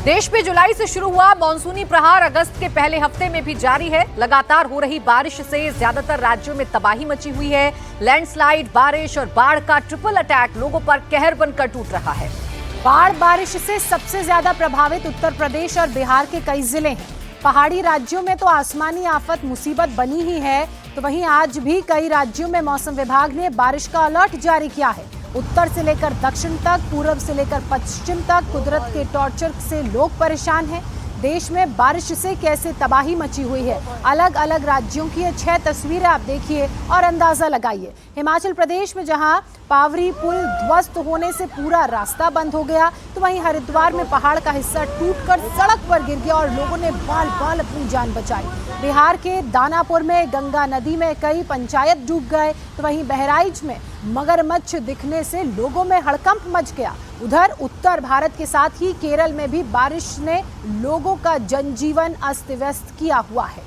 देश में जुलाई से शुरू हुआ मॉनसूनी प्रहार अगस्त के पहले हफ्ते में भी जारी है। लगातार हो रही बारिश से ज्यादातर राज्यों में तबाही मची हुई है। लैंडस्लाइड, बारिश और बाढ़ का ट्रिपल अटैक लोगों पर कहर बनकर टूट रहा है। बाढ़ बारिश से सबसे ज्यादा प्रभावित उत्तर प्रदेश और बिहार के कई जिले हैं। पहाड़ी राज्यों में तो आसमानी आफत मुसीबत बनी ही है, तो वहीं आज भी कई राज्यों में मौसम विभाग ने बारिश का अलर्ट जारी किया है। उत्तर से लेकर दक्षिण तक, पूर्व से लेकर पश्चिम तक कुदरत के टॉर्चर से लोग परेशान हैं। देश में बारिश से कैसे तबाही मची हुई है, अलग अलग राज्यों की ये 6 तस्वीरें आप देखिए और अंदाजा लगाइए। हिमाचल प्रदेश में जहां पावरी पुल ध्वस्त होने से पूरा रास्ता बंद हो गया, तो वहीं हरिद्वार में पहाड़ का हिस्सा टूटकर सड़क पर गिर गया और लोगों ने बाल बाल अपनी जान बचाई। बिहार के दानापुर में गंगा नदी में कई पंचायत डूब गए, तो वहीं बहराइच में मगरमच्छ दिखने से लोगों में हड़कंप मच गया। उधर उत्तर भारत के साथ ही केरल में भी बारिश ने लोगों का जनजीवन अस्त व्यस्त किया हुआ है।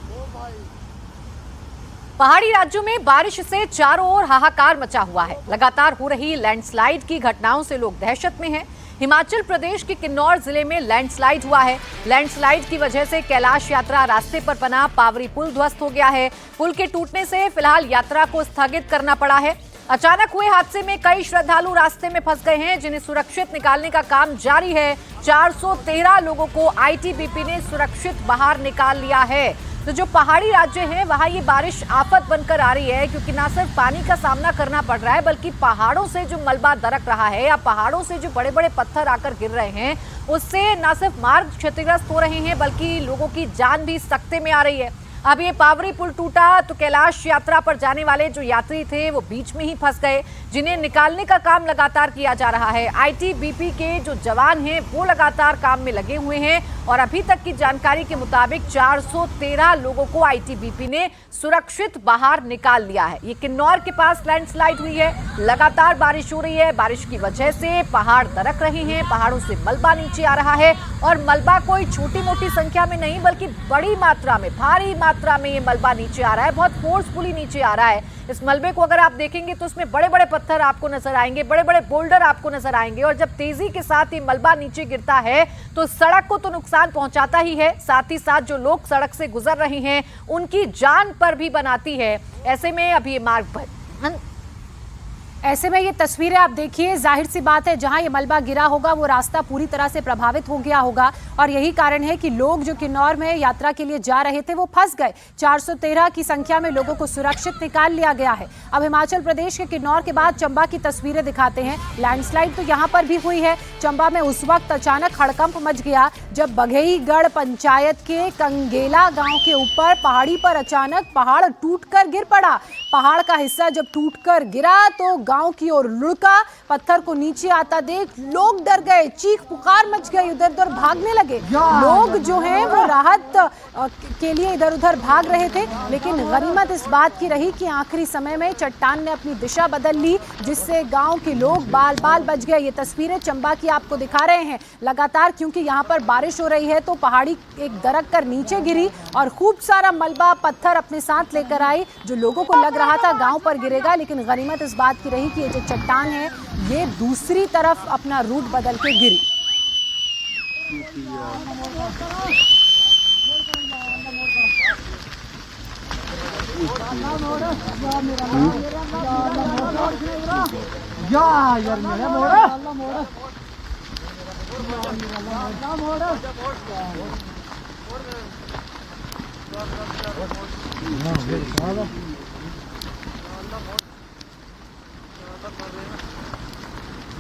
पहाड़ी राज्यों में बारिश से चारों ओर हाहाकार मचा हुआ है। लगातार हो रही लैंडस्लाइड की घटनाओं से लोग दहशत में हैं। हिमाचल प्रदेश के किन्नौर जिले में लैंडस्लाइड हुआ है। लैंडस्लाइड की वजह से कैलाश यात्रा रास्ते पर बना पावरी पुल ध्वस्त हो गया है। पुल के टूटने से फिलहाल यात्रा को स्थगित करना पड़ा है। अचानक हुए हादसे में कई श्रद्धालु रास्ते में फंस गए हैं, जिन्हें सुरक्षित निकालने का काम जारी है। 413 लोगों को आईटीबीपी ने सुरक्षित बाहर निकाल लिया है। तो जो पहाड़ी राज्य हैं वहां ये बारिश आफत बनकर आ रही है, क्योंकि ना सिर्फ पानी का सामना करना पड़ रहा है, बल्कि पहाड़ों से जो मलबा दरक रहा है या पहाड़ों से जो बड़े बड़े पत्थर आकर गिर रहे हैं, उससे ना सिर्फ मार्ग क्षतिग्रस्त हो रहे हैं, बल्कि लोगों की जान भी सकते में आ रही है। अब ये पावरी पुल टूटा तो कैलाश यात्रा पर जाने वाले जो यात्री थे वो बीच में ही फंस गए, जिन्हें निकालने का काम लगातार किया जा रहा है। आईटीबीपी के जो जवान हैं वो लगातार काम में लगे हुए हैं और अभी तक की जानकारी के मुताबिक 413 लोगों को आईटीबीपी ने सुरक्षित बाहर निकाल लिया है। ये किन्नौर के पास लैंडस्लाइड हुई है। लगातार बारिश हो रही है। बारिश की वजह से पहाड़ दरक रहे हैं, पहाड़ों से मलबा नीचे आ रहा है और मलबा कोई छोटी मोटी संख्या में नहीं, बल्कि बड़ी मात्रा में, भारी मात्रा में ये मलबा नीचे आ रहा है। बहुत फोर्सफुली नीचे आ रहा है। इस मलबे को अगर आप देखेंगे तो उसमें बड़े बड़े पत्थर आपको नजर आएंगे, बड़े बड़े बोल्डर आपको नजर आएंगे और जब तेजी के साथ ये मलबा नीचे गिरता है तो सड़क को तो नुकसान पहुंचाता ही है, साथ ही साथ जो लोग सड़क से गुजर रहे हैं उनकी जान पर भी बनाती है। ऐसे में अभी ये मार्ग पर ऐसे में ये तस्वीरें आप देखिए, जाहिर सी बात है जहां ये मलबा गिरा होगा वो रास्ता पूरी तरह से प्रभावित हो गया होगा और यही कारण है कि लोग जो किन्नौर में यात्रा के लिए जा रहे थे वो फंस गए। 413 की संख्या में लोगों को सुरक्षित निकाल लिया गया है। अब हिमाचल प्रदेश के किन्नौर के बाद चंबा की तस्वीरें दिखाते हैं। लैंडस्लाइड तो यहाँ पर भी हुई है। चंबा में उस वक्त अचानक हड़कंप मच गया जब बघेईगढ़ पंचायत के कंगेला गाँव के ऊपर पहाड़ी पर अचानक पहाड़ टूटकर गिर पड़ा। पहाड़ का हिस्सा जब टूटकर गिरा तो गांव की ओर लुढ़का। पत्थर को नीचे आता देख लोग डर गए, चीख पुकार मच गई, इधर उधर भागने लगे। लोग जो हैं वो राहत के लिए इधर उधर भाग रहे थे, लेकिन गनीमत इस बात की रही कि आखिरी समय में चट्टान ने अपनी दिशा बदल ली, जिससे गांव के लोग बाल बाल बच गए। ये तस्वीरें चंबा की आपको दिखा रहे हैं। लगातार क्योंकि यहाँ पर बारिश हो रही है तो पहाड़ी एक दरक कर नीचे गिरी और खूब सारा मलबा पत्थर अपने साथ लेकर आई, जो लोगों को लग रहा था गांव पर गिरेगा, लेकिन गनीमत इस बात की रही कि ये जो चट्टान है ये दूसरी तरफ अपना रूट बदल के गिरी।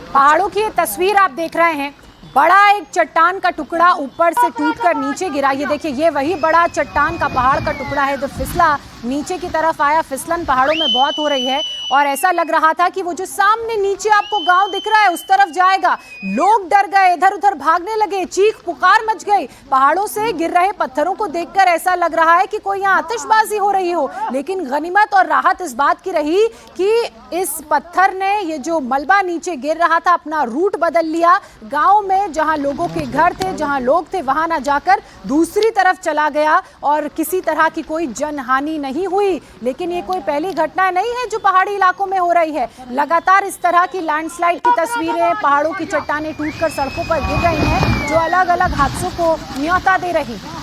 पहाड़ों की ये तस्वीर आप देख रहे हैं। बड़ा एक चट्टान का टुकड़ा ऊपर से टूटकर नीचे गिरा। ये देखिए, ये वही बड़ा चट्टान का पहाड़ का टुकड़ा है जो फिसला नीचे की तरफ आया। फिसलन पहाड़ों में बहुत हो रही है और ऐसा लग रहा था कि वो जो सामने नीचे आपको गांव दिख रहा है उस तरफ जाएगा। लोग डर गए, इधर उधर भागने लगे, चीख पुकार मच गई। पहाड़ों से गिर रहे पत्थरों को देखकर ऐसा लग रहा है कि कोई यहाँ आतिशबाजी हो रही हो, लेकिन गनीमत और राहत इस बात की रही कि इस पत्थर ने, ये जो मलबा नीचे गिर रहा था, अपना रूट बदल लिया। गाँव में जहाँ लोगों के घर थे, जहाँ लोग थे, वहां ना जाकर दूसरी तरफ चला गया और किसी तरह की कोई जनहानि नहीं हुई। लेकिन ये कोई पहली घटना नहीं है जो पहाड़ी इलाकों में हो रही है। लगातार इस तरह की लैंडस्लाइड की तस्वीरें, पहाड़ों की चट्टानें टूटकर सड़कों पर गिर रही हैं, जो अलग अलग हादसों को न्योता दे रही हैं।